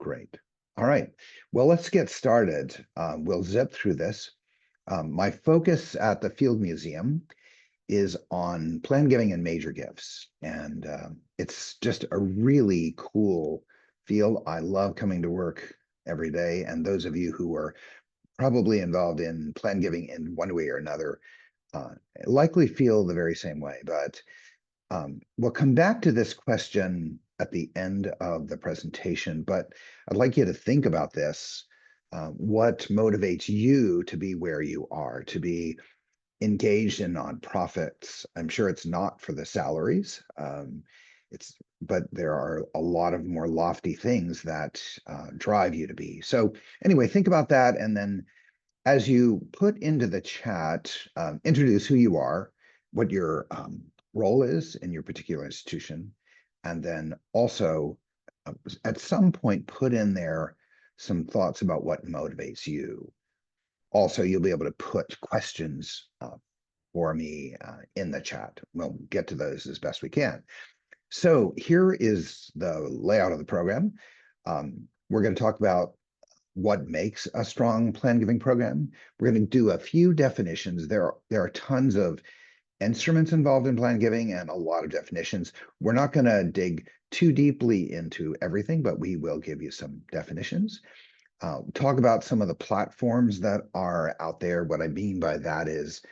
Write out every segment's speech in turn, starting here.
Great. All right. Well, let's get started. We'll zip through this. My focus at the Field Museum is on plan giving and major gifts. And it's just a really cool field. I love coming to work every day. And those of you who are probably involved in plan giving in one way or another uh, likely feel the very same way. But we'll come back to this question at the end of the presentation, but I'd like you to think about this. What motivates you to be where you are, to be engaged in nonprofits? I'm sure it's not for the salaries. But there are a lot of more lofty things that drive you to be. So anyway, think about that. And then as you put into the chat, introduce who you are, what your role is in your particular institution, and then also at some point put in there some thoughts about what motivates you. Also, you'll be able to put questions for me in the chat. We'll get to those as best we can. So here is the layout of the program. We're going to talk about what makes a strong plan giving program. We're going to do a few definitions. There are tons of instruments involved in plan giving and a lot of definitions. We're not going to dig too deeply into everything, but we will give you some definitions. Talk about some of the platforms that are out there. What I mean by that is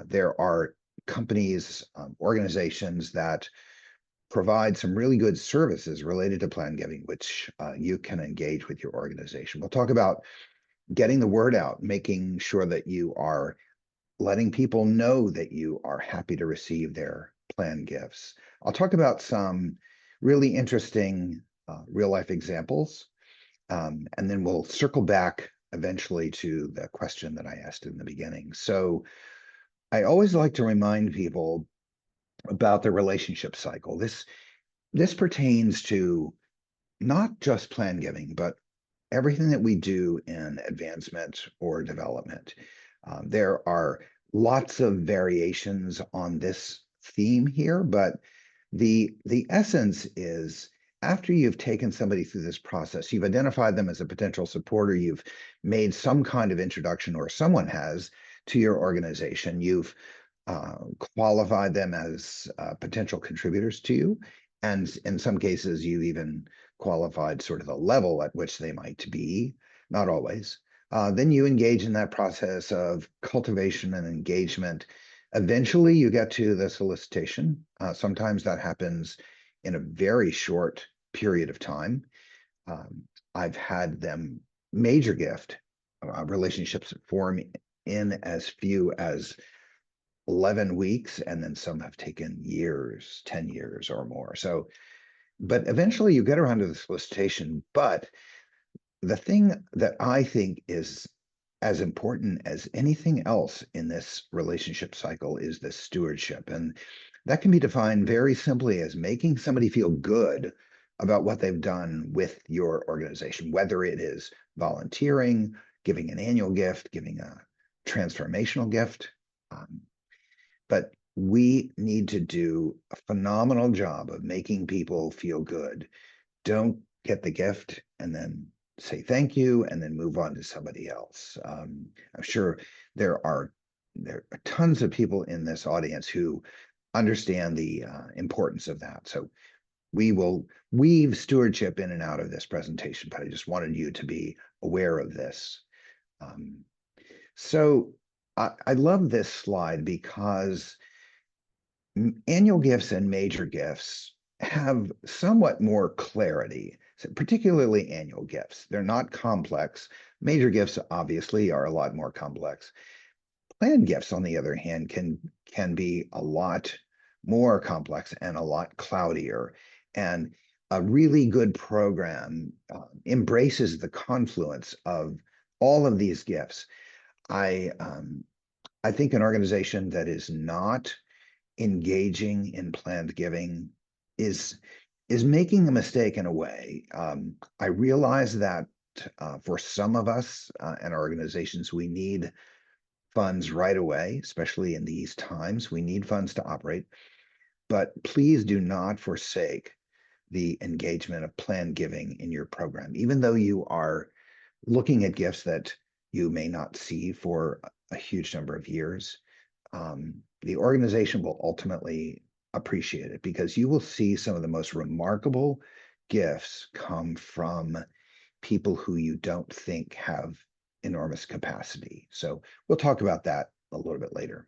there are companies, organizations that provide some really good services related to plan giving, which you can engage with your organization. We'll talk about getting the word out, making sure that you are letting people know that you are happy to receive their plan gifts. I'll talk about some really interesting real life examples, and then we'll circle back eventually to the question that I asked in the beginning. So I always like to remind people about the relationship cycle. This pertains to not just plan giving, but everything that we do in advancement or development. There are lots of variations on this theme here, but the essence is after you've taken somebody through this process, you've identified them as a potential supporter, you've made some kind of introduction, or someone has, to your organization, you've qualified them as potential contributors to you. And in some cases, you even qualified sort of the level at which they might be, not always. Then you engage in that process of cultivation and engagement. Eventually, you get to the solicitation. Sometimes that happens in a very short period of time. I've had them major gift relationships form in as few as 11 weeks, and then some have taken years, 10 years or more. So, but eventually you get around to the solicitation. But the thing that I think is as important as anything else in this relationship cycle is the stewardship. And that can be defined very simply as making somebody feel good about what they've done with your organization, whether it is volunteering, giving an annual gift, giving a transformational gift. But we need to do a phenomenal job of making people feel good. Don't get the gift and then say thank you and then move on to somebody else. I'm sure there are tons of people in this audience who understand the importance of that. So we will weave stewardship in and out of this presentation, but I just wanted you to be aware of this. So I love this slide because annual gifts and major gifts have somewhat more clarity, particularly annual gifts. They're not complex. Major gifts obviously are a lot more complex. Planned gifts, on the other hand, can be a lot more complex and a lot cloudier. And a really good program embraces the confluence of all of these gifts. I think an organization that is not engaging in planned giving is making a mistake in a way. I realize that for some of us and our organizations, we need funds right away, especially in these times. We need funds to operate, but please do not forsake the engagement of planned giving in your program, even though you are looking at gifts that you may not see for a huge number of years. The organization will ultimately appreciate it because you will see some of the most remarkable gifts come from people who you don't think have enormous capacity. So we'll talk about that a little bit later.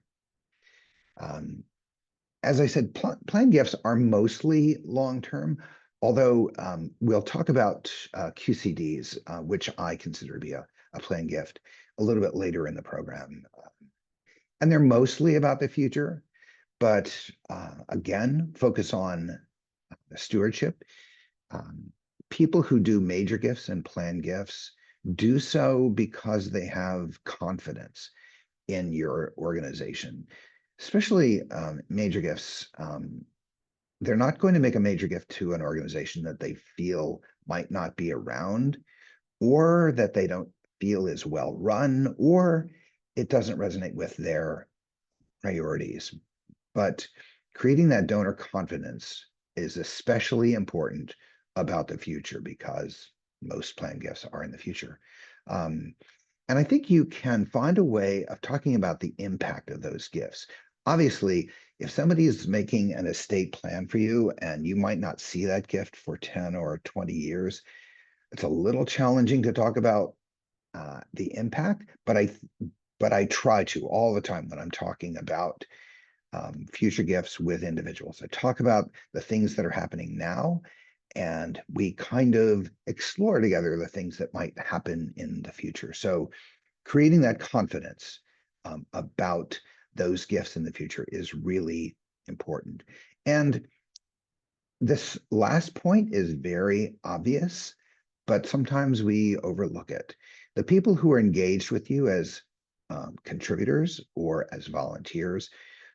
As I said, planned gifts are mostly long-term, although we'll talk about QCDs, which I consider to be a planned gift, a little bit later in the program. And they're mostly about the future, but again, focus on the stewardship. People who do major gifts and planned gifts do so because they have confidence in your organization, especially major gifts. They're not going to make a major gift to an organization that they feel might not be around, or that they don't feel is well run, or it doesn't resonate with their priorities. But creating that donor confidence is especially important about the future because most planned gifts are in the future. And I think you can find a way of talking about the impact of those gifts. Obviously, if somebody is making an estate plan for you and you might not see that gift for 10 or 20 years, it's a little challenging to talk about the impact, but I try to all the time when I'm talking about future gifts with individuals. I talk about the things that are happening now, and we kind of explore together the things that might happen in the future. So creating that confidence about those gifts in the future is really important. And this last point is very obvious, but sometimes we overlook it. The people who are engaged with you as contributors or as volunteers,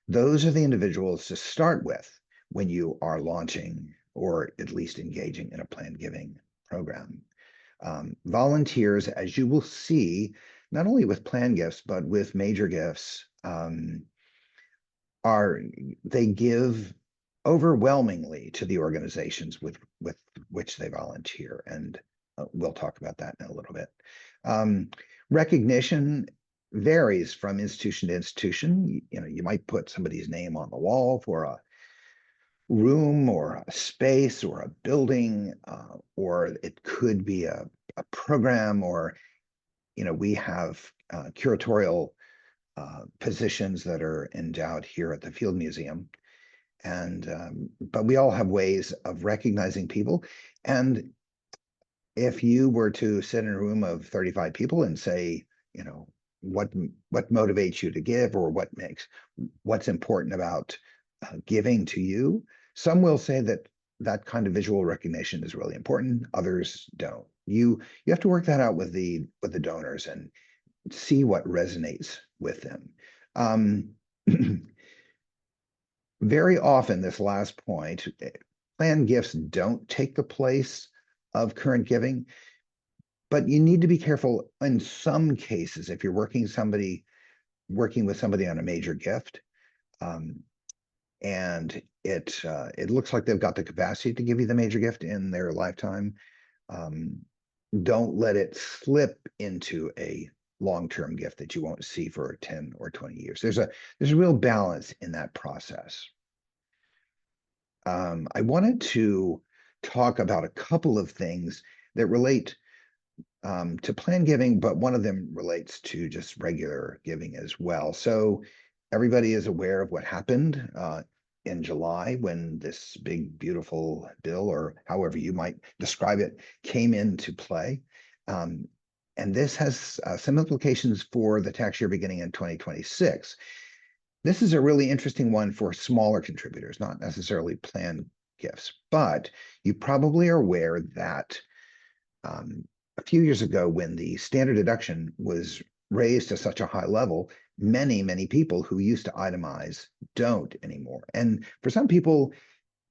those are the individuals to start with when you are launching or at least engaging in a planned giving program. Volunteers, as you will see, not only with planned gifts, but with major gifts, they give overwhelmingly to the organizations with which they volunteer. And we'll talk about that in a little bit. Recognition varies from institution to institution. You might put somebody's name on the wall for a room or a space or a building, or it could be a program, or we have curatorial positions that are endowed here at the Field Museum. And but we all have ways of recognizing people. And if you were to sit in a room of 35 people and say, what motivates you to give, or what's important about giving to you, some will say that kind of visual recognition is really important. Others don't. You have to work that out with the donors and see what resonates with them. Very often, this last point, planned gifts don't take the place of current giving, but you need to be careful in some cases if you're working with somebody on a major gift, and it looks like they've got the capacity to give you the major gift in their lifetime. Don't let it slip into a long-term gift that you won't see for 10 or 20 years. There's a real balance in that process. I wanted to talk about a couple of things that relate to planned giving, but one of them relates to just regular giving as well. So everybody is aware of what happened in July when this big, beautiful bill, or however you might describe it, came into play. And this has some implications for the tax year beginning in 2026. This is a really interesting one for smaller contributors, not necessarily planned gifts, but you probably are aware that a few years ago, when the standard deduction was raised to such a high level, many people who used to itemize don't anymore. And for some people,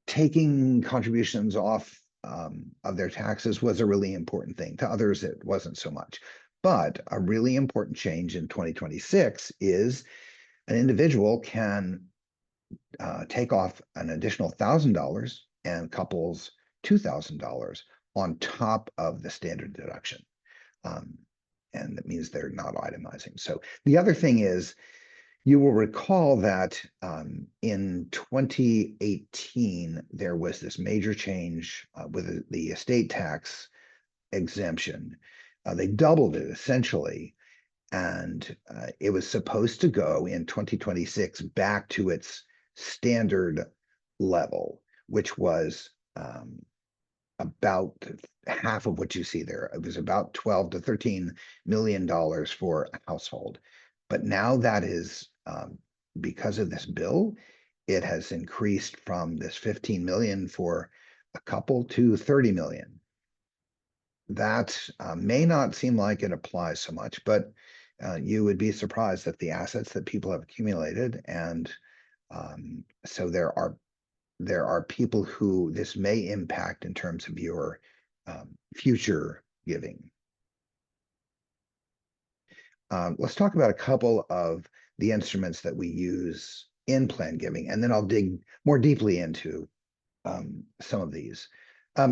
taking contributions off of their taxes was a really important thing. To others, it wasn't so much. But a really important change in 2026 is an individual can take off an additional $1,000, and couples $2,000 on top of the standard deduction. And that means they're not itemizing. So the other thing is, you will recall that in 2018, there was this major change with the estate tax exemption. They doubled it essentially, and it was supposed to go in 2026 back to its standard level, which was about half of what you see there. It was about 12 to $13 million for a household. But now that is, because of this bill, it has increased from this 15 million for a couple to 30 million. That may not seem like it applies so much, but you would be surprised at the assets that people have accumulated. And so there are people who this may impact in terms of your future giving. Let's talk about a couple of the instruments that we use in plan giving, and then I'll dig more deeply into some of these.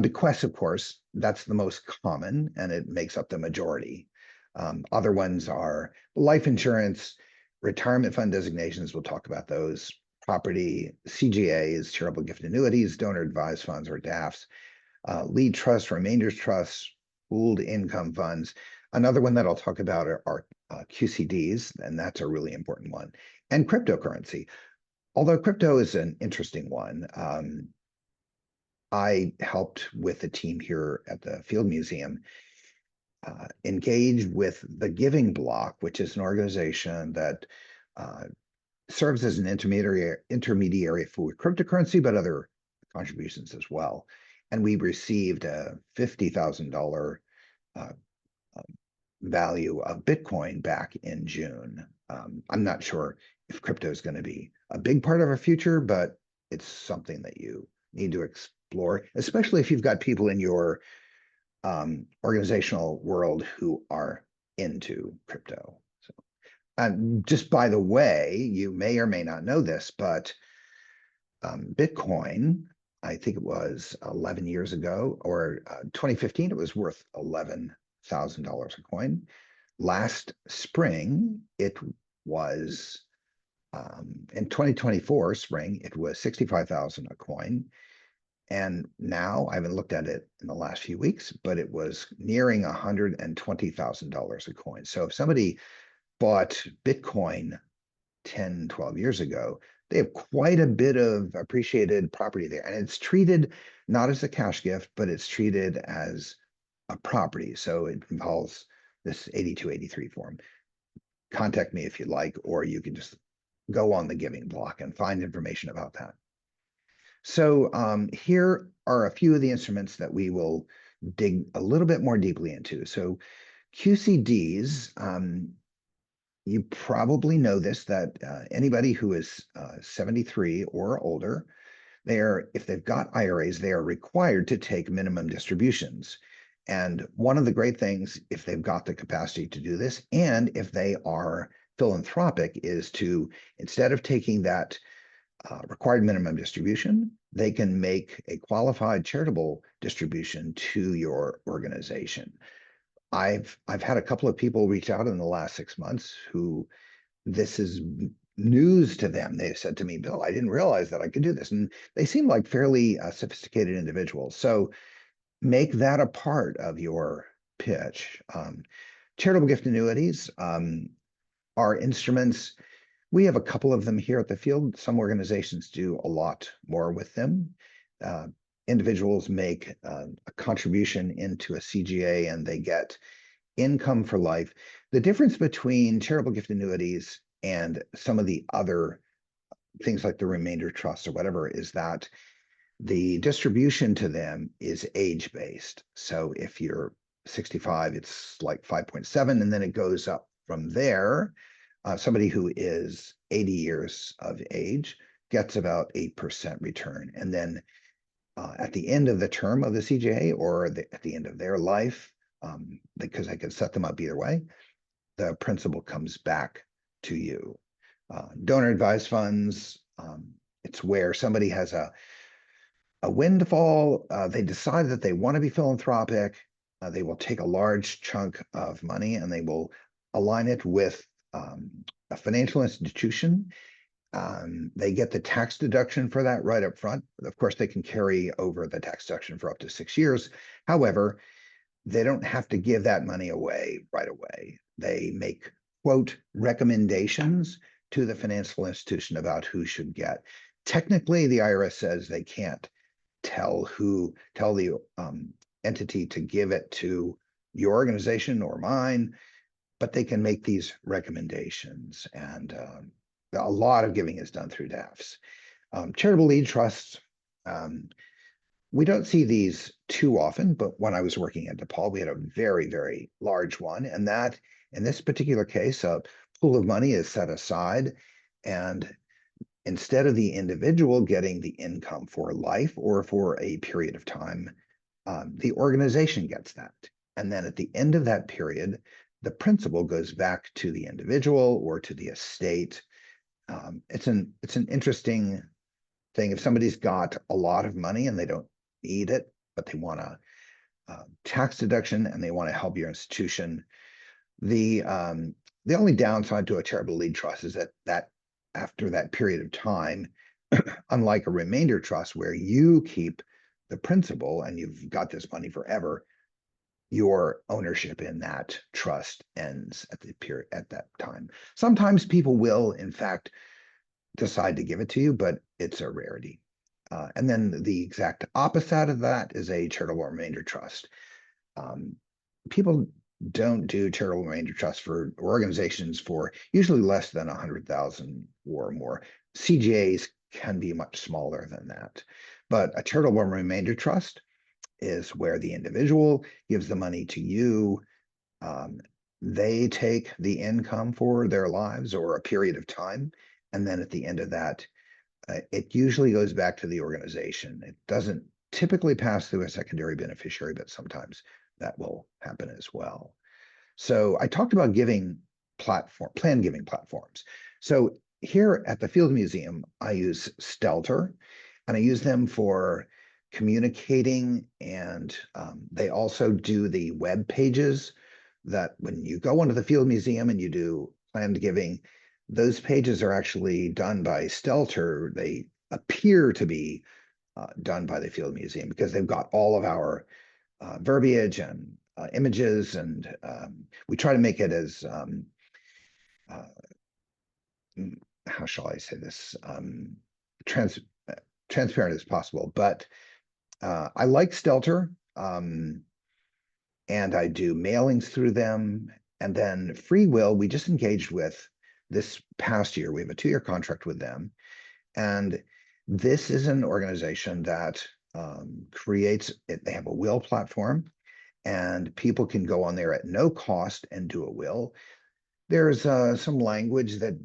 Bequests, of course, that's the most common, and it makes up the majority. Other ones are life insurance, retirement fund designations, we'll talk about those, property, CGAs, charitable gift annuities, donor advised funds or DAFs, lead trusts, remainders trusts, pooled income funds. Another one that I'll talk about are QCDs, and that's a really important one, and cryptocurrency. Although crypto is an interesting one, I helped with the team here at the Field Museum engage with the Giving Block, which is an organization that serves as an intermediary for cryptocurrency, but other contributions as well. And we received a $50,000 value of Bitcoin back in June. I'm not sure if crypto is going to be a big part of our future, but it's something that you need to explore, especially if you've got people in your organizational world who are into crypto. So, and just by the way, you may or may not know this, but Bitcoin, I think it was 11 years ago, or 2015, it was worth $11,000 a coin. Last spring, it was, in 2024 spring, it was 65,000 a coin. And now I haven't looked at it in the last few weeks, but it was nearing $120,000 a coin. So if somebody bought Bitcoin 10, 12 years ago, they have quite a bit of appreciated property there. And it's treated not as a cash gift, but it's treated as a property. So it involves this 8283 form. Contact me if you'd like, or you can just go on the Giving Block and find information about that. So here are a few of the instruments that we will dig a little bit more deeply into. So QCDs, you probably know this, that anybody who is 73 or older, if they've got IRAs, they are required to take minimum distributions. And one of the great things, if they've got the capacity to do this, and if they are philanthropic, is to, instead of taking that required minimum distribution, they can make a qualified charitable distribution to your organization. I've had a couple of people reach out in the last 6 months who this is news to them. They've said to me, Bill, I didn't realize that I could do this. And they seem like fairly sophisticated individuals. So make that a part of your pitch. Charitable gift annuities are instruments. We have a couple of them here at the field. Some organizations do a lot more with them. Individuals make a contribution into a CGA and they get income for life. The difference between charitable gift annuities and some of the other things like the remainder trust or whatever is that the distribution to them is age-based. So if you're 65, it's like 5.7, and then it goes up from there. Somebody who is 80 years of age gets about 8% return. And then at the end of the term of the CGA or at the end of their life, because I can set them up either way, the principal comes back to you. Donor advised funds, it's where somebody has a windfall. They decide that they want to be philanthropic. They will take a large chunk of money and they will align it with a financial institution. They get the tax deduction for that right up front. Of course, they can carry over the tax deduction for up to 6 years. However, they don't have to give that money away right away. They make, quote, recommendations to the financial institution about who should get. Technically, the IRS says they can't tell the entity to give it to your organization or mine, but they can make these recommendations. And a lot of giving is done through DAFs. Charitable lead trusts, we don't see these too often, but when I was working at DePaul, we had a very, very large one. And that, in this particular case, a pool of money is set aside. And instead of the individual getting the income for life or for a period of time, the organization gets that. And then at the end of that period, the principal goes back to the individual or to the estate. It's an interesting thing. If somebody's got a lot of money and they don't need it, but they want a tax deduction and they want to help your institution, the only downside to a charitable lead trust is that after that period of time, unlike a remainder trust where you keep the principal and you've got this money forever, your ownership in that trust ends at that time. Sometimes people will, in fact, decide to give it to you, but it's a rarity. And then the exact opposite of that is a charitable remainder trust. People don't do charitable remainder trusts for organizations for usually less than 100,000 or more. CGAs can be much smaller than that. But a charitable remainder trust is where the individual gives the money to you. They take the income for their lives or a period of time. And then at the end of that, it usually goes back to the organization. It doesn't typically pass through a secondary beneficiary, but sometimes that will happen as well. So I talked about plan giving platforms. So here at the Field Museum, I use Stelter, and I use them for communicating, and they also do the web pages that when you go into the Field Museum and you do planned giving, those pages are actually done by Stelter. They appear to be done by the Field Museum because they've got all of our verbiage and images, and we try to make it as how shall I say this, transparent as possible. But I like Stelter, and I do mailings through them. And then Free Will, we just engaged with this past year. We have a 2-year contract with them. And this is an organization that creates it. They have a will platform, and people can go on there at no cost and do a will. There's some language that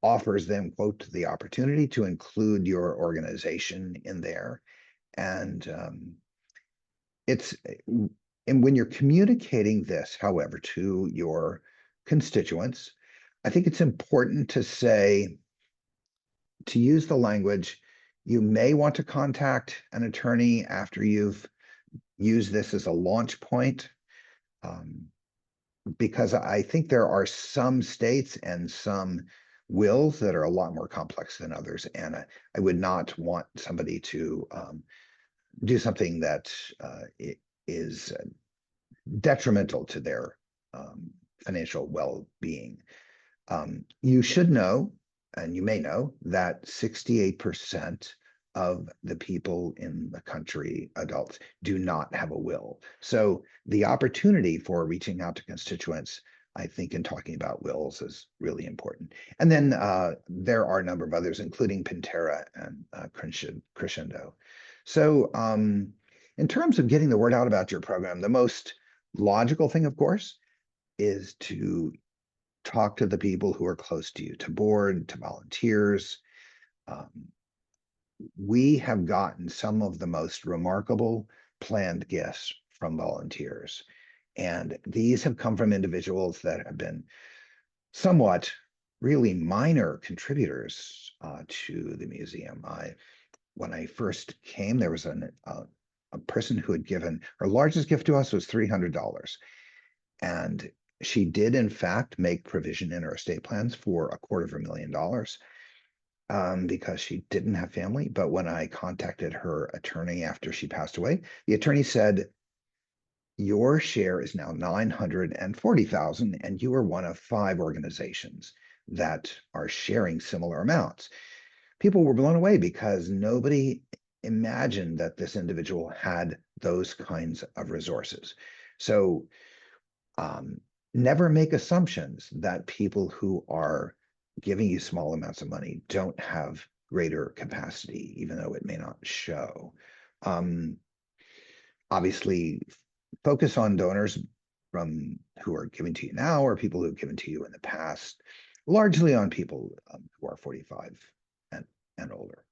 offers them, quote, the opportunity to include your organization in there. And when you're communicating this, however, to your constituents, I think it's important to use the language, you may want to contact an attorney after you've used this as a launch point, because I think there are some states and some wills that are a lot more complex than others. And I would not want somebody to do something that is detrimental to their financial well-being. You should know, and you may know, that 68% of the people in the country, adults, do not have a will. So the opportunity for reaching out to constituents, I think, in talking about wills is really important. And then there are a number of others, including Pantera and Crescendo. So in terms of getting the word out about your program, the most logical thing, of course, is to talk to the people who are close to you, to board, to volunteers. We have gotten some of the most remarkable planned gifts from volunteers. And these have come from individuals that have been somewhat really minor contributors to the museum. when I first came, there was a person who had given her largest gift to us was $300. And she did, in fact, make provision in her estate plans for $250,000 because she didn't have family. But when I contacted her attorney after she passed away, the attorney said, your share is now 940,000, and you are one of 5 organizations that are sharing similar amounts. People were blown away because nobody imagined that this individual had those kinds of resources. So never make assumptions that people who are giving you small amounts of money don't have greater capacity, even though it may not show. Obviously, focus on donors from who are giving to you now or people who have given to you in the past, largely on people who are 45 and older.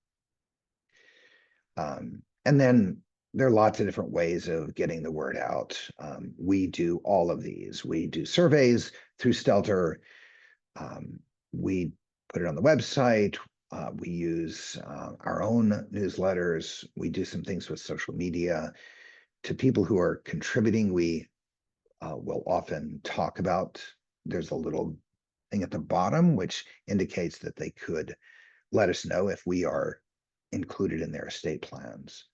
And then there are lots of different ways of getting the word out. We do all of these. We do surveys through Stelter. We put it on the website. We use our own newsletters. We do some things with social media. To people who are contributing, we will often talk about, there's a little thing at the bottom which indicates that they could let us know if we are included in their estate plans.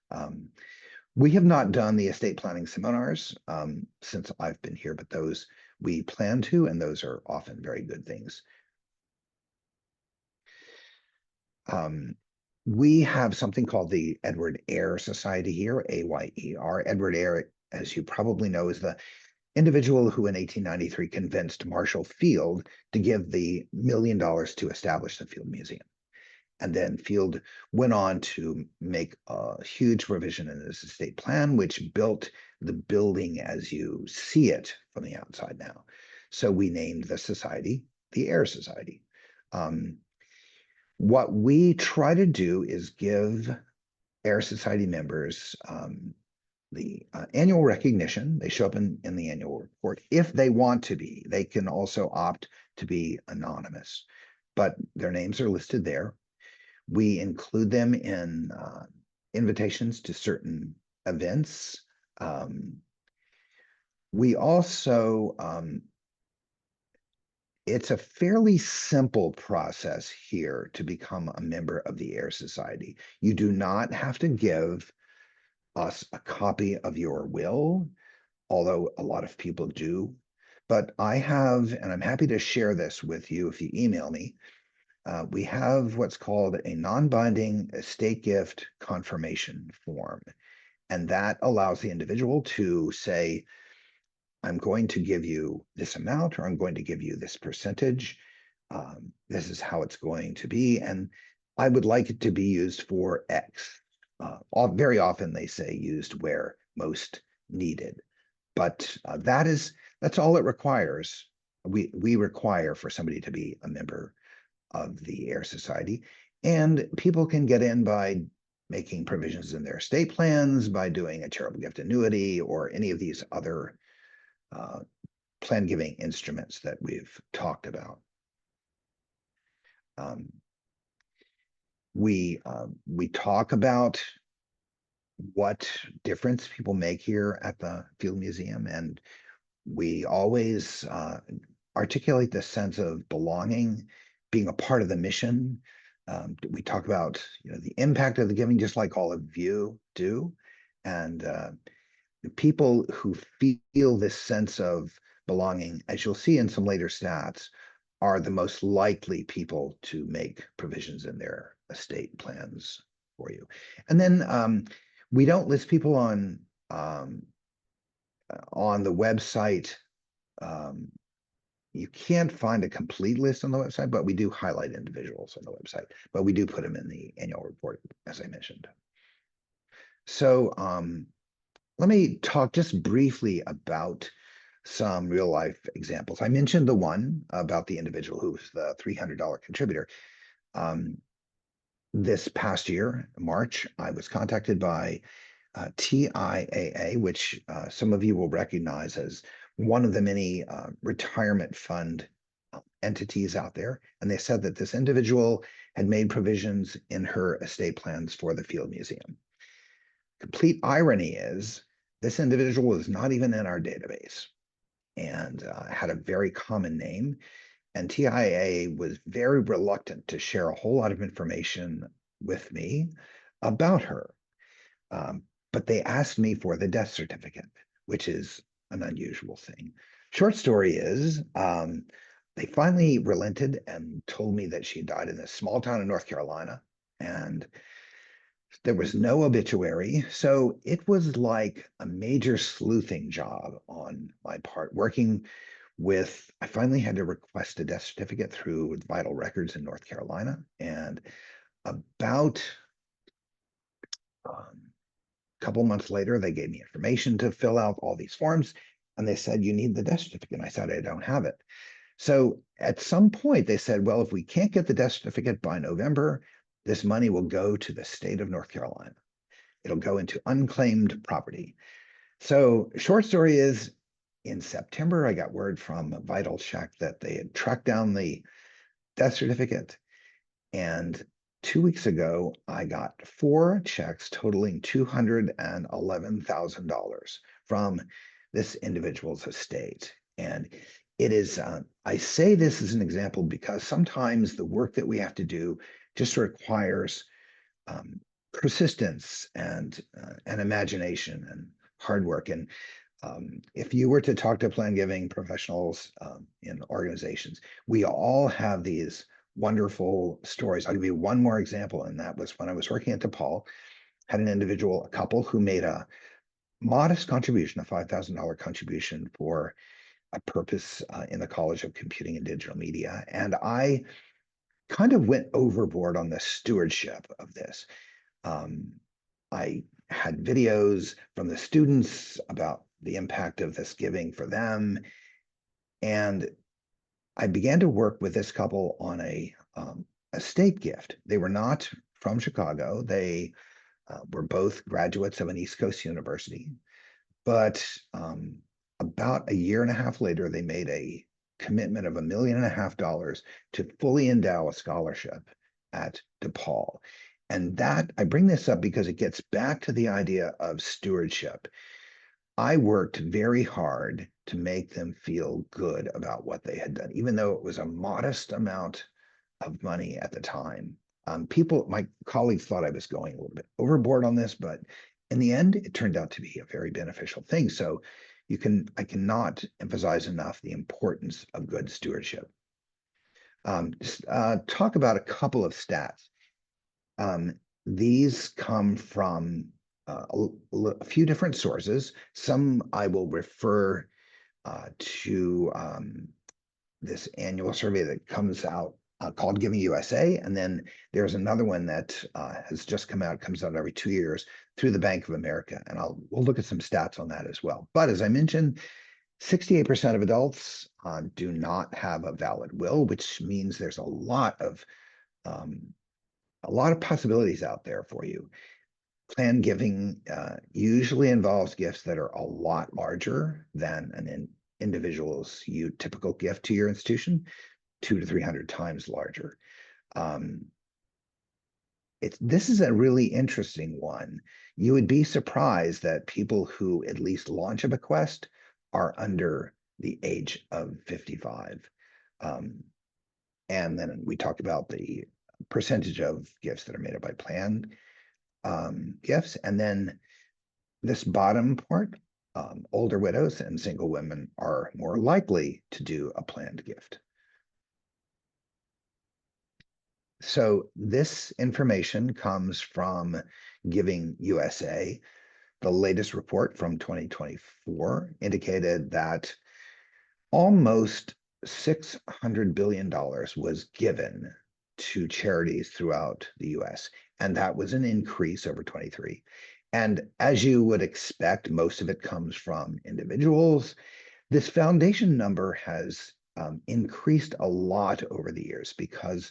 We have not done the estate planning seminars since I've been here, but those we plan to, and those are often very good things. We have something called the Edward Ayr Society here, AYER. Edward Ayr, as you probably know, is the individual who in 1893 convinced Marshall Field to give the $1 million to establish the Field Museum. And then Field went on to make a huge revision in his estate plan, which built the building as you see it from the outside now. So we named the society the Ayr Society. What we try to do is give Ayr Society members the annual recognition. They show up in the annual report. If they want to be, they can also opt to be anonymous, but their names are listed there. We include them in invitations to certain events. We also, it's a fairly simple process here to become a member of the Ayr Society. You do not have to give us a copy of your will, although a lot of people do. But I have, and I'm happy to share this with you if you email me, we have what's called a non-binding estate gift confirmation form. And that allows the individual to say, I'm going to give you this amount, or I'm going to give you this percentage. This is how it's going to be. And I would like it to be used for X. Very often they say used where most needed. But that's all it requires. We require for somebody to be a member of the Ayr Society. And people can get in by making provisions in their estate plans, by doing a charitable gift annuity, or any of these other plan giving instruments that we've talked about. We talk about what difference people make here at the Field Museum, and we always articulate this sense of belonging, being a part of the mission. We talk about the impact of the giving, just like all of you do, and people who feel this sense of belonging, as you'll see in some later stats, are the most likely people to make provisions in their estate plans for you. And then we don't list people on the website. You can't find a complete list on the website, but we do highlight individuals on the website, but we do put them in the annual report, as I mentioned. So let me talk just briefly about some real life examples. I mentioned the one about the individual who was the $300 contributor. This past year, March, I was contacted by TIAA, which some of you will recognize as one of the many retirement fund entities out there. And they said that this individual had made provisions in her estate plans for the Field Museum. Complete irony is this individual was not even in our database and had a very common name. And TIA was very reluctant to share a whole lot of information with me about her. Um, but they asked me for the death certificate, which is an unusual thing. Short story is, they finally relented and told me that she died in a small town in North Carolina, and there was no obituary. So it was like a major sleuthing job on my part, working with, I finally had to request a death certificate through Vital Records in North Carolina. And about a couple months later, they gave me information to fill out all these forms. And they said, you need the death certificate. And I said, I don't have it. So at some point, they said, well, if we can't get the death certificate by November, this money will go to the state of North Carolina. It'll go into unclaimed property. So, short story is, in September, I got word from Vital Check that they had tracked down the death certificate. And 2 weeks ago, I got 4 checks totaling $211,000 from this individual's estate. And it is, I say this as an example because sometimes the work that we have to do just requires persistence and imagination and hard work. And if you were to talk to plan giving professionals in organizations, we all have these wonderful stories. I'll give you one more example, and that was when I was working at DePaul, had an individual, a couple who made a modest contribution, a $5,000 contribution for a purpose in the College of Computing and Digital Media. And I kind of went overboard on the stewardship of this. I had videos from the students about the impact of this giving for them. And I began to work with this couple on a state gift. They were not from Chicago. They were both graduates of an East Coast university. But about a year and a half later, they made a commitment of $1.5 million to fully endow a scholarship at DePaul. And that, I bring this up because it gets back to the idea of stewardship. I worked very hard to make them feel good about what they had done, even though it was a modest amount of money at the time. My colleagues thought I was going a little bit overboard on this, but in the end, it turned out to be a very beneficial thing. So I cannot emphasize enough the importance of good stewardship. Just talk about a couple of stats. These come from a few different sources. Some I will refer to this annual survey that comes out called Giving USA. And then there's another one that has just come out, comes out every 2 years through the Bank of America. And we'll look at some stats on that as well. But as I mentioned, 68% of adults do not have a valid will, which means there's a lot of possibilities out there for you. Plan giving usually involves gifts that are a lot larger than an individual's typical gift to your institution, 200 to 300 times larger. This is a really interesting one. You would be surprised that people who at least launch a bequest are under the age of 55. And then we talked about the percentage of gifts that are made up by planned gifts. And then this bottom part, older widows and single women are more likely to do a planned gift. So this information comes from Giving USA. The latest report from 2024 indicated that almost $600 billion was given to charities throughout the US, and that was an increase over 23. And as you would expect, most of it comes from individuals. This foundation number has increased a lot over the years because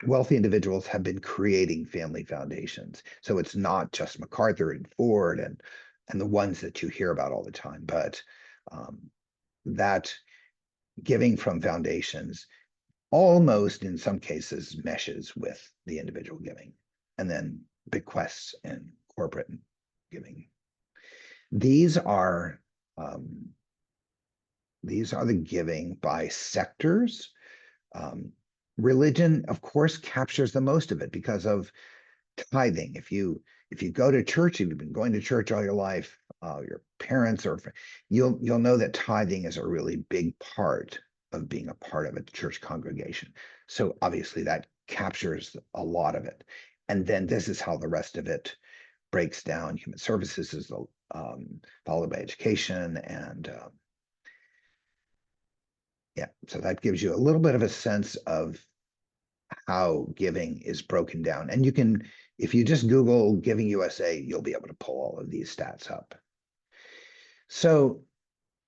wealthy individuals have been creating family foundations. So it's not just MacArthur and Ford and the ones that you hear about all the time, but that giving from foundations almost in some cases meshes with the individual giving, and then bequests and corporate giving. These are um, the giving by sectors. Religion, of course, captures the most of it because of tithing. If you go to church, if you've been going to church all your life, your parents, or you'll know that tithing is a really big part of being a part of a church congregation. So obviously that captures a lot of it. And then this is how the rest of it breaks down. Human services is followed by education, and yeah, so that gives you a little bit of a sense of how giving is broken down. And you can, if you just Google Giving USA, you'll be able to pull all of these stats up. So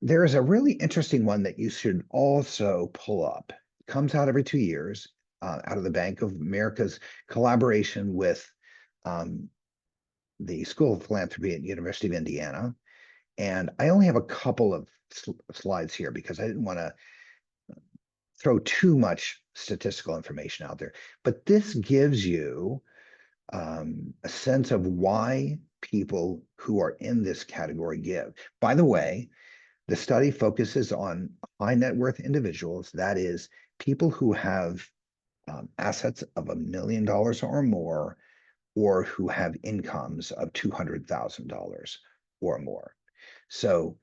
there is a really interesting one that you should also pull up. It comes out every 2 years, out of the Bank of America's collaboration with the School of Philanthropy at University of Indiana. And I only have a couple of slides here because I didn't want to throw too much statistical information out there. But this gives you a sense of why people who are in this category give. By the way, the study focuses on high net worth individuals, that is, people who have assets of $1 million or more, or who have incomes of $200,000 or more. So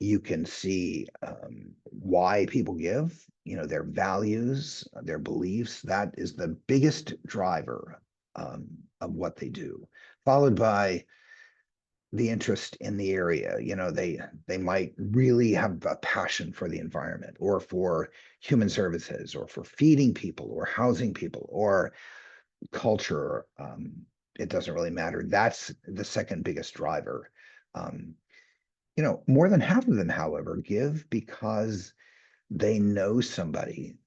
you can see why people give, their values, their beliefs. That is the biggest driver of what they do, followed by the interest in the area. They might really have a passion for the environment, or for human services, or for feeding people, or housing people, or culture. It doesn't really matter. That's the second biggest driver. More than half of them, however, give because they know somebody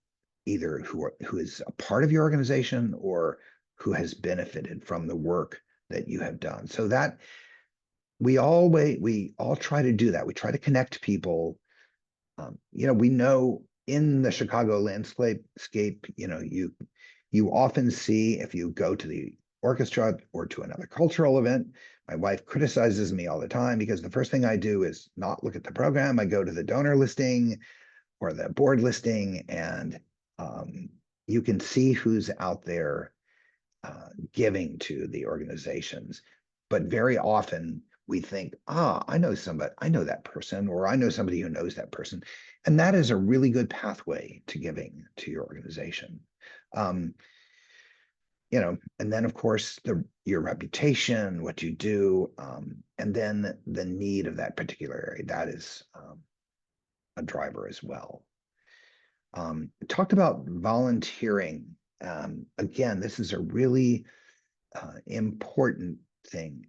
either who is a part of your organization, or who has benefited from the work that you have done. So that we all try to do that. We try to connect people. We know in the Chicago landscape, you often see, if you go to the orchestra or to another cultural event, my wife criticizes me all the time because the first thing I do is not look at the program. I go to the donor listing or the board listing, and you can see who's out there giving to the organizations. But very often we think, I know somebody, I know that person, or I know somebody who knows that person. And that is a really good pathway to giving to your organization. And then of course your reputation, what you do, and then the need of that particular area, that is a driver as well. Talked about volunteering. Again, this is a really important thing.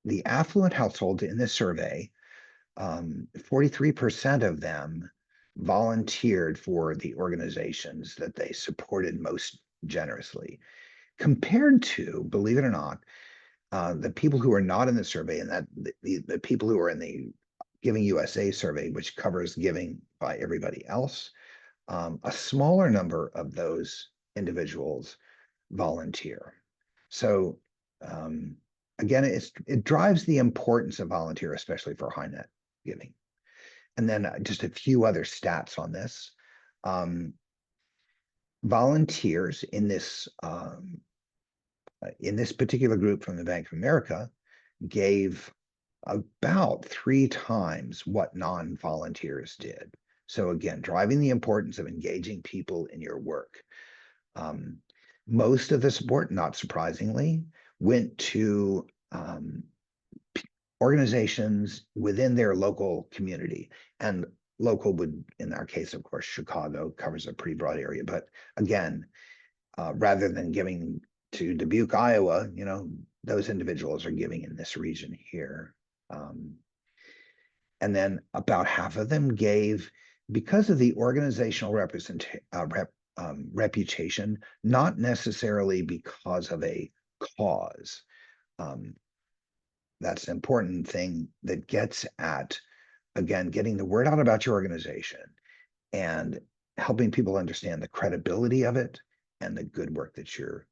The affluent households in this survey, 43% of them volunteered for the organizations that they supported most generously, compared to, believe it or not, the people who are not in the survey, and that the people who are in the Giving USA survey, which covers giving by everybody else. A smaller number of those individuals volunteer. So again, it drives the importance of volunteer, especially for high net giving. And then just a few other stats on this. Volunteers in this particular group from the Bank of America gave about 3 times what non-volunteers did. So again, driving the importance of engaging people in your work. Most of the support, not surprisingly, went to organizations within their local community. And local would, in our case, of course, Chicago covers a pretty broad area. But again, rather than giving to Dubuque, Iowa, those individuals are giving in this region here. And then about half of them gave because of the organizational reputation, not necessarily because of a cause. That's an important thing that gets at again, getting the word out about your organization and helping people understand the credibility of it and the good work that you're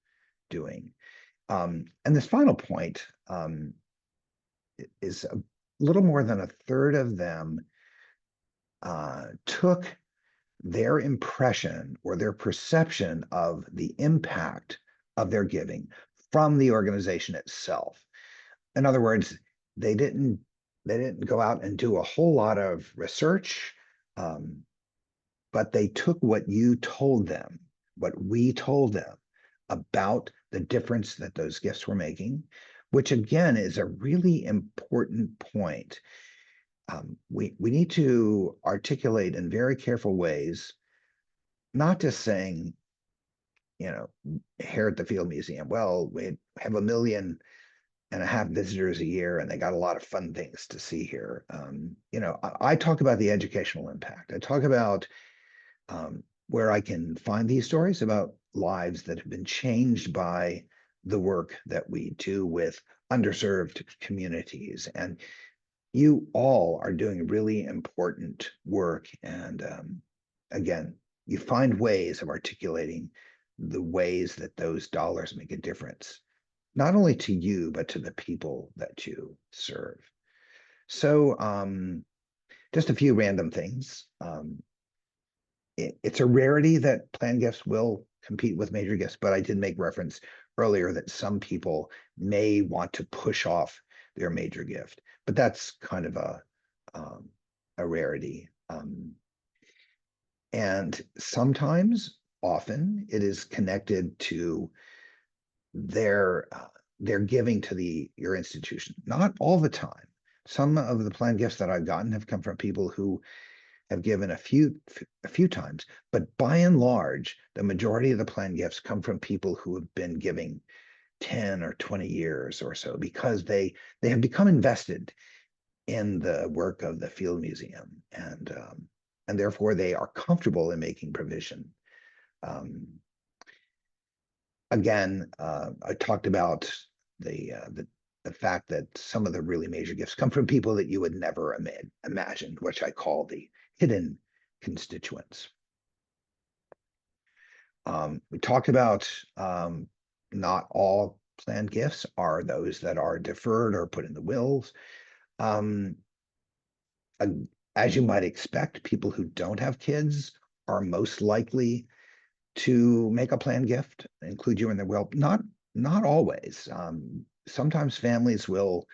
doing. And this final point is a little more than a third of them took their impression or their perception of the impact of their giving from the organization itself. In other words, they didn't go out and do a whole lot of research, um, but they took what you told them, what we told them about the difference that those gifts were making, which again is a really important point. We need to articulate in very careful ways, not just saying, here at the Field Museum, well, we have 1.5 million visitors a year, and they got a lot of fun things to see here. I talk about the educational impact. I talk about where I can find these stories about lives that have been changed by the work that we do with underserved communities. And you all are doing really important work. And again, you find ways of articulating the ways that those dollars make a difference, not only to you, but to the people that you serve. So just a few random things. It's a rarity that planned gifts will compete with major gifts, but I did make reference earlier that some people may want to push off their major gift, but that's kind of a rarity. And sometimes, often, it is connected to their giving to your institution. Not all the time. Some of the planned gifts that I've gotten have come from people who have given a few times, but by and large, the majority of the planned gifts come from people who have been giving 10 or 20 years or so because they have become invested in the work of the Field Museum, and therefore they are comfortable in making provision. Again, I talked about the fact that some of the really major gifts come from people that you would never imagine, which I call the hidden constituents. We talked about not all planned gifts are those that are deferred or put in the wills. As you might expect, people who don't have kids are most likely to make a planned gift, include you in their will. Not always. Sometimes parents will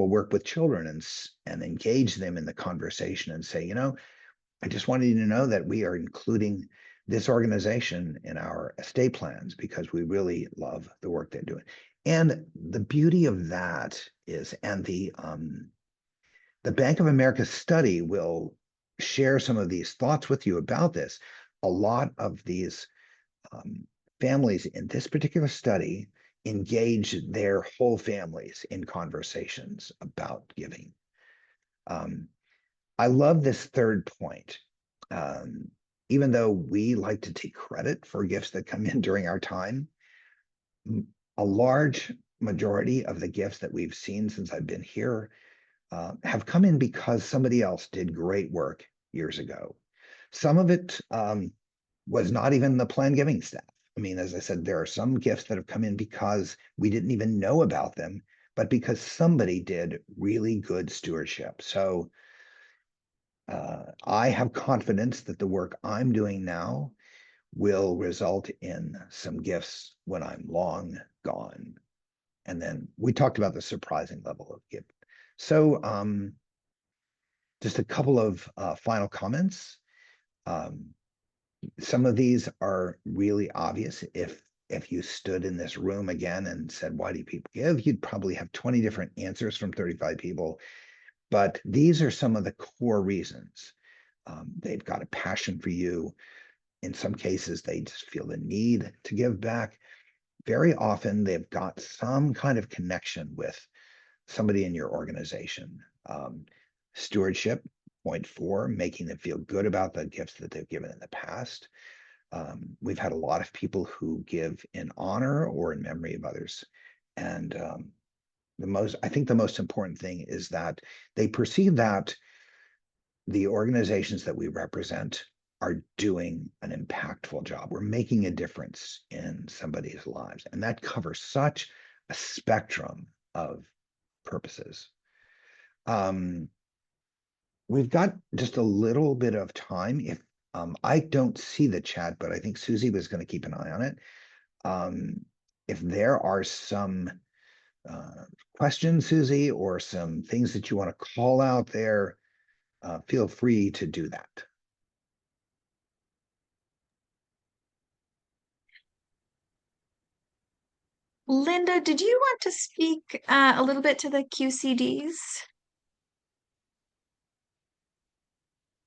work with children and engage them in the conversation and say, I just wanted you to know that we are including this organization in our estate plans because we really love the work they're doing. And the beauty of that is, and the Bank of America study will share some of these thoughts with you about this. A lot of these families in this particular study engage their whole families in conversations about giving. I love this third point. Even though we like to take credit for gifts that come in during our time, a large majority of the gifts that we've seen since I've been here have come in because somebody else did great work years ago. Some of it was not even the planned giving staff. I mean, as I said, there are some gifts that have come in because we didn't even know about them, but because somebody did really good stewardship. So I have confidence that the work I'm doing now will result in some gifts when I'm long gone. And then we talked about the surprising level of gift. So just a couple of final comments. Some of these are really obvious. If you stood in this room again and said, why do people give? You'd probably have 20 different answers from 35 people. But these are some of the core reasons. They've got a passion for you. In some cases, they just feel the need to give back. Very often, they've got some kind of connection with somebody in your organization. Stewardship, point 4, making them feel good about the gifts that they've given in the past. We've had a lot of people who give in honor or in memory of others. And I think the most important thing is that they perceive that the organizations that we represent are doing an impactful job. We're making a difference in somebody's lives. And that covers such a spectrum of purposes. Um, we've got just a little bit of time. If I don't see the chat, but I think Susie was going to keep an eye on it. If there are some uh, questions, Susie, or some things that you want to call out there, feel free to do that. Linda, did you want to speak a little bit to the QCDs?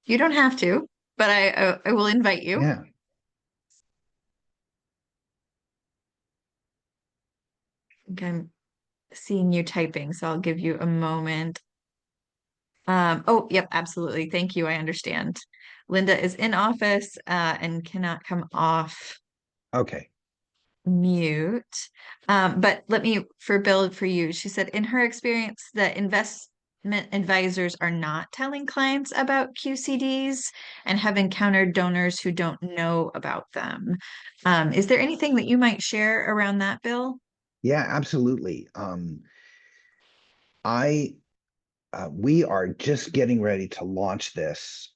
You don't have to, but I will invite you. Yeah. I think I'm seeing you typing, so I'll give you a moment. Oh, yep, absolutely. Thank you. I understand. Linda is in office and cannot come off Okay. mute. But let me for Bill for you. She said in her experience that investment advisors are not telling clients about QCDs and have encountered donors who don't know about them. Is there anything that you might share around that, Bill? Yeah, absolutely. I We are just getting ready to launch this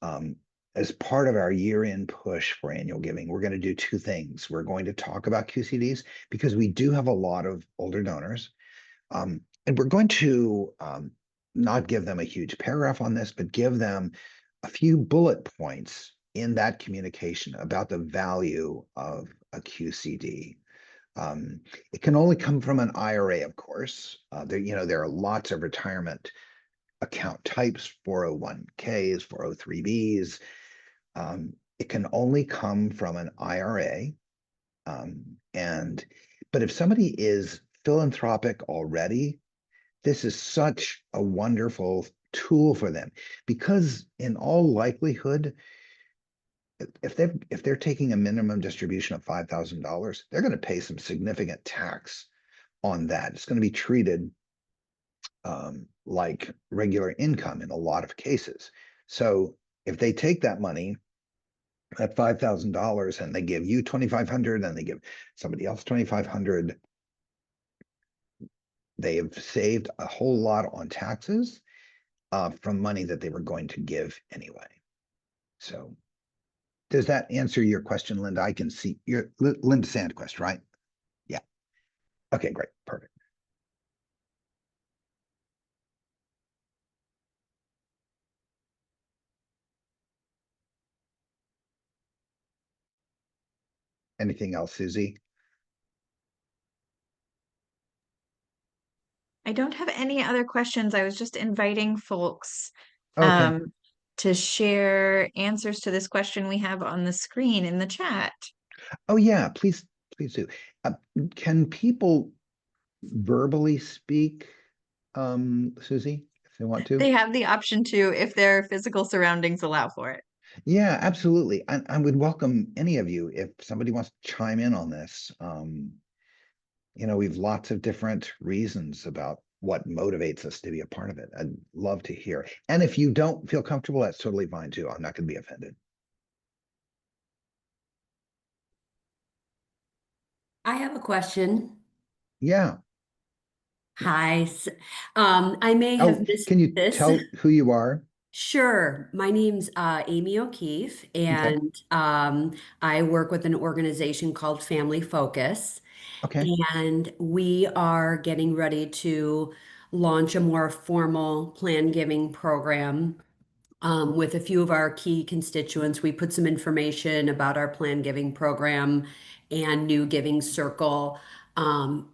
as part of our year-end push for annual giving. We're going to do two things. We're going to talk about QCDs because we do have a lot of older donors, and we're going to not give them a huge paragraph on this, but give them a few bullet points in that communication about the value of a QCD. Um, it can only come from an IRA, of course. There are lots of retirement account types, 401ks, 403bs. It can only come from an IRA. And but if somebody is philanthropic already, this is such a wonderful tool for them because in all likelihood, if they're taking a minimum distribution of $5,000, they're going to pay some significant tax on that. It's going to be treated like regular income in a lot of cases. So if they take that money at $5,000 and they give you 2,500 and they give somebody else 2,500, they have saved a whole lot on taxes from money that they were going to give anyway. So does that answer your question, Linda? I can see your Linda Sandquist, right? Yeah. Okay, great. Perfect. Anything else, Susie? I don't have any other questions. I was just inviting folks Okay. um, to share answers to this question we have on the screen in the chat. Oh yeah, please do. Uh, can people verbally speak, Susie, if they want to? They have the option to if their physical surroundings allow for it. Yeah, absolutely. I would welcome any of you if somebody wants to chime in on this. We've lots of different reasons about what motivates us to be a part of it. I'd love to hear. And if you don't feel comfortable, that's totally fine too. I'm not going to be offended. I have a question. Yeah. Hi. I may have Oh, missed can you this. tell who you are? Sure. My name's Amy O'Keefe, Okay. and I work with an organization called Family Focus. Okay. And we are getting ready to launch a more formal plan giving program with a few of our key constituents. We put some information about our plan giving program and new giving circle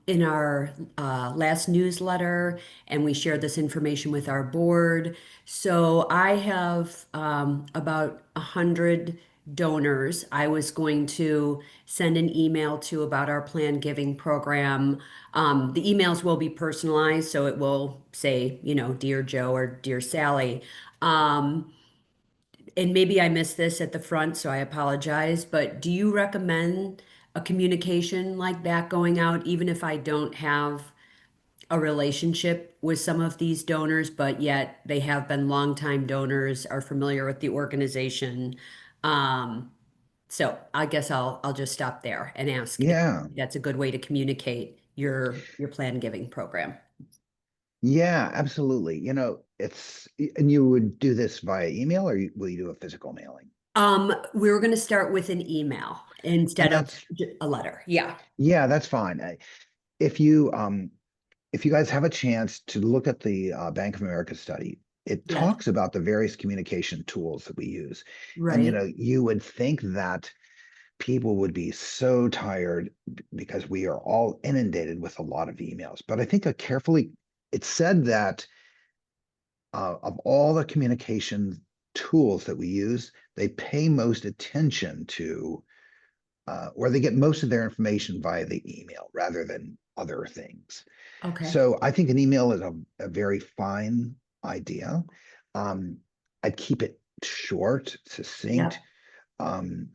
in our last newsletter, and we shared this information with our board. So I have about 100 donors. I was going to send an email to about our plan giving program. The emails will be personalized, so it will say, Dear Joe or Dear Sally. Um, and maybe I missed this at the front, so I apologize, but do you recommend a communication like that going out, even if I don't have a relationship with some of these donors, but yet they have been longtime donors, are familiar with the organization. Um, so I guess I'll just stop there and ask if Yeah. that's a good way to communicate your plan giving program. Yeah, absolutely. And you would do this via email or will you do a physical mailing? We were going to start with an email And instead of that's, a letter. Yeah. yeah, that's fine. If you, if you guys have a chance to look at the Bank of America study, it Yes. talks about the various communication tools that we use. And, Right. you would think that people would be so tired because we are all inundated with a lot of emails. But I think it said that of all the communication tools that we use, they pay most attention to, or they get most of their information via the email rather than other things. Okay. So I think an email is a very fine idea. Um, I'd keep it short, succinct. Yep. Um,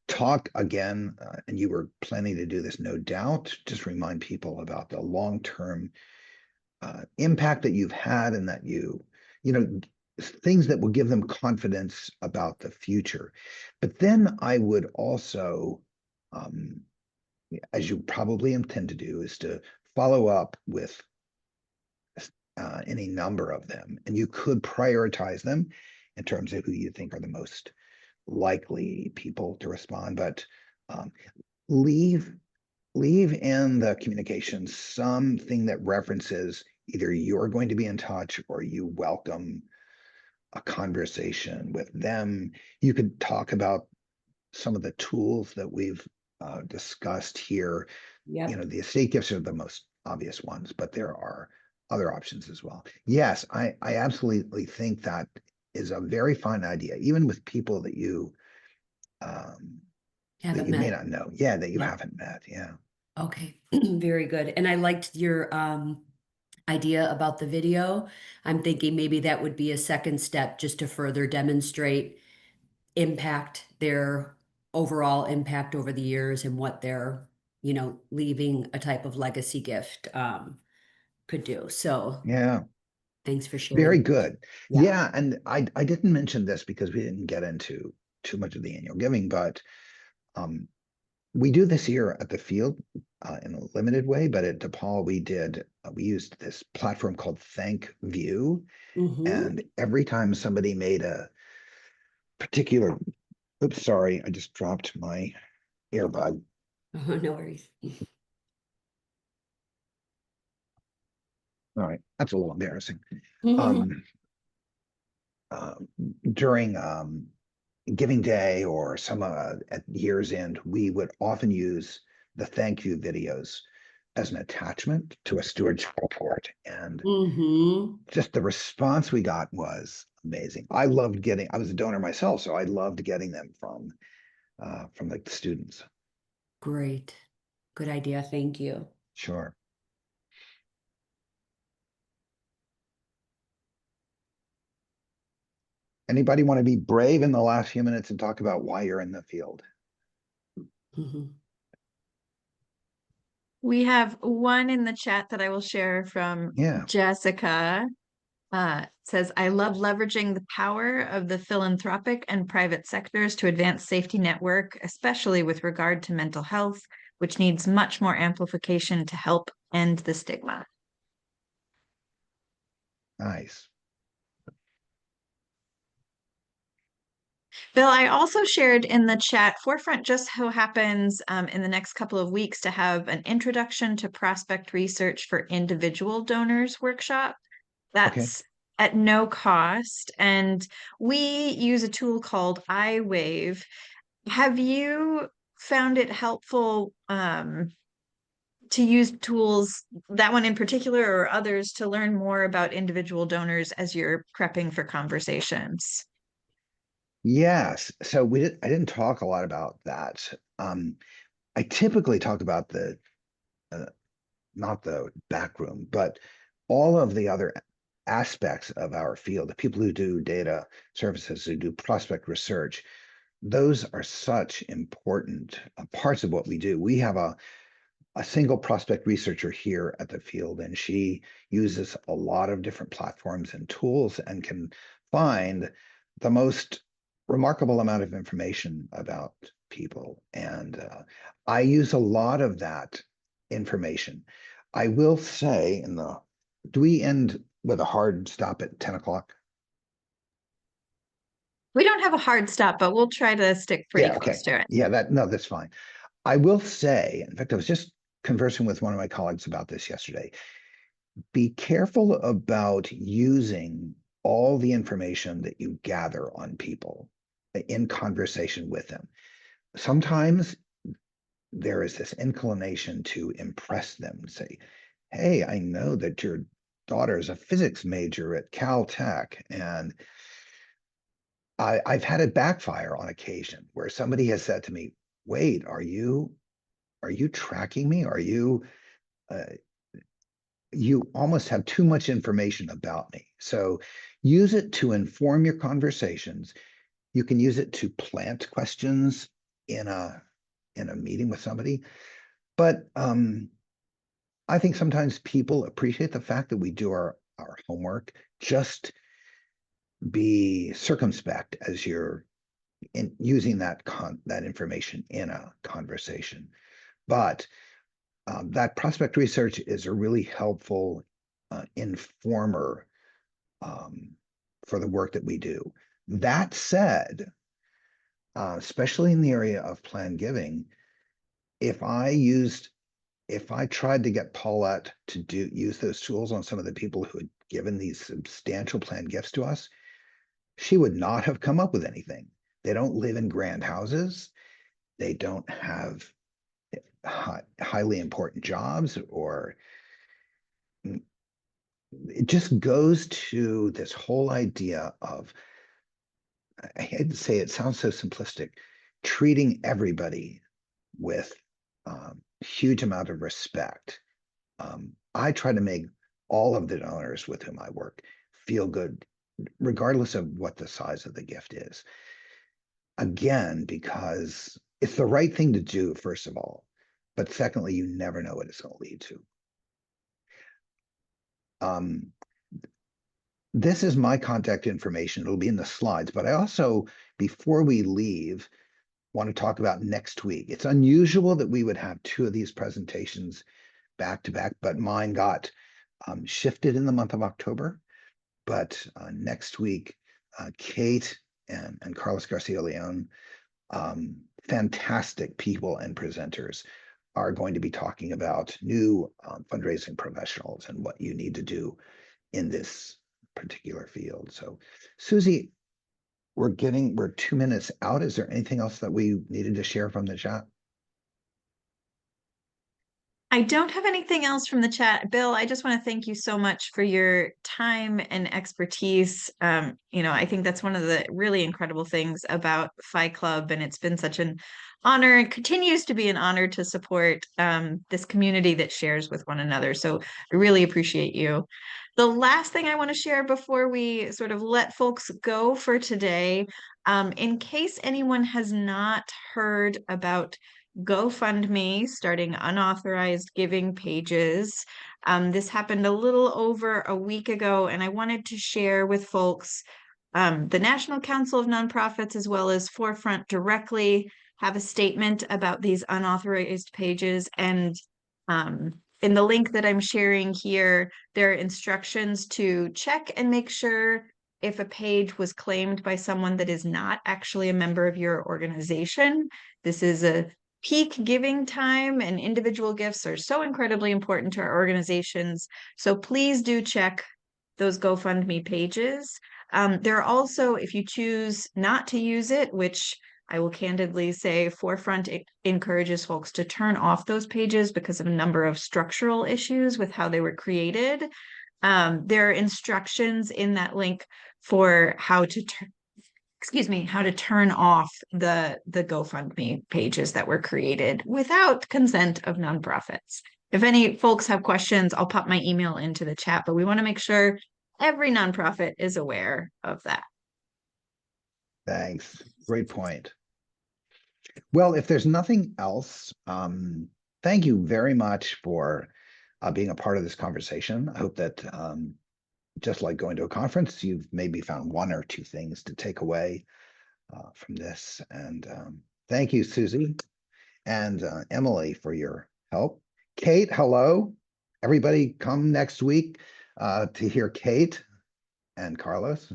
Talk again, and you were planning to do this, no doubt. Just remind people about the long-term impact that you've had, and that you know, things that will give them confidence about the future. But then I would also, um, as you probably intend to do, is to follow up with any number of them, and you could prioritize them in terms of who you think are the most likely people to respond. But um, leave leave in the communication something that references either you're going to be in touch or you welcome a conversation with them. You could talk about some of the tools that we've discussed here. Yep. The estate gifts are the most obvious ones, but there are other options as well. Yes, I absolutely think that is a very fine idea, even with people um, that Haven't you may met. not know. Yeah, that you Yep. haven't met. Yeah. Okay. Very good. And I liked your idea about the video. I'm thinking maybe that would be a second step just to further demonstrate impact, their overall impact over the years and what they're, leaving a type of legacy gift could do. So Yeah. thanks for sharing. Very good. Yeah. Yeah, and I didn't mention this because we didn't get into too much of the annual giving, but um, we do this here at the field in a limited way. But at DePaul, we used this platform called Thank View, Mm-hmm. and every time somebody made a particular, oops, sorry, I just dropped my earbud. No worries. All right, that's a little embarrassing. Mm-hmm. Um, uh, During Giving Day or some at year's end, we would often use the thank you videos as an attachment to a stewardship report. And just the response we got was amazing. I was a donor myself, so I loved getting them from the students. Great. Good idea. Thank you. Sure. Anybody want to be brave in the last few minutes and talk about why you're in the field? Mm-hmm. We have one in the chat that I will share from Yeah. Jessica. Says, I love leveraging the power of the philanthropic and private sectors to advance safety net work, especially with regard to mental health, which needs much more amplification to help end the stigma. Nice. Bill, I also shared in the chat, Forefront just so happens in the next couple of weeks to have an introduction to prospect research for individual donors workshop. Okay. That's at no cost. And we use a tool called iWave. Have you found it helpful to use tools, that one in particular or others, to learn more about individual donors as you're prepping for conversations? Yes. So I didn't talk a lot about that. I typically talk about uh, not the back room, but all of the other aspects of our field, the people who do data services, who do prospect research, those are such important parts of what we do. We have a single prospect researcher here at the field, and she uses a lot of different platforms and tools and can find the most remarkable amount of information about people. And I use a lot of that information. I will say, do we end with a hard stop at 10 o'clock? We don't have a hard stop, but we'll try to stick pretty Yeah, close okay. to it. Yeah, that's fine. I will say, in fact, I was just conversing with one of my colleagues about this yesterday. Be careful about using all the information that you gather on people in conversation with them. Sometimes there is this inclination to impress them, say, hey, I know that your daughter is a physics major at Caltech, and I've had it backfire on occasion where somebody has said to me, wait, are you tracking me? Are you uh, you almost have too much information about me. So use it to inform your conversations. You can use it to plant questions in a meeting with somebody. But I think sometimes people appreciate the fact that we do our homework. Just be circumspect as you're in using that information in a conversation. But that prospect research is a really helpful informer for the work that we do. That said, especially in the area of plan giving, if I tried to get Paulette to use those tools on some of the people who had given these substantial plan gifts to us, she would not have come up with anything. They don't live in grand houses. They don't have highly important jobs, or it just goes to this whole idea of, I hate to say it sounds so simplistic, treating everybody with huge amount of respect. I try to make all of the donors with whom I work feel good, regardless of what the size of the gift is. Again, because it's the right thing to do, first of all, but secondly, you never know what it's going to lead to. This is my contact information. It'll be in the slides, but I also, before we leave, want to talk about next week. It's unusual that we would have two of these presentations back to back, but mine got shifted in the month of October. But next week, Kate and Carlos Garcia Leon, fantastic people and presenters, are going to be talking about new fundraising professionals and what you need to do in this particular field. So, Susie, we're 2 minutes out. Is there anything else that we needed to share from the chat? I don't have anything else from the chat. Bill, I just want to thank you so much for your time and expertise. I think that's one of the really incredible things about Phi Club, and it's been such an honor and continues to be an honor to support this community that shares with one another. So I really appreciate you. The last thing I want to share before we sort of let folks go for today, in case anyone has not heard about GoFundMe starting unauthorized giving pages. This happened a little over a week ago, and I wanted to share with folks the National Council of Nonprofits as well as Forefront directly have a statement about these unauthorized pages. And in the link that I'm sharing here, there are instructions to check and make sure if a page was claimed by someone that is not actually a member of your organization. This is a peak giving time, and individual gifts are so incredibly important to our organizations. So please do check those GoFundMe pages. There are also, if you choose not to use it, which I will candidly say Forefront encourages folks to turn off those pages because of a number of structural issues with how they were created. There are instructions in that link for how to turn off the GoFundMe pages that were created without consent of nonprofits. If any folks have questions, I'll pop my email into the chat, but we want to make sure every nonprofit is aware of that. Thanks. Great point. Well, if there's nothing else, thank you very much for being a part of this conversation. I hope that just like going to a conference, you've maybe found one or two things to take away from this. And thank you, Susie and Emily, for your help. Kate, hello. Everybody come next week to hear Kate and Carlos.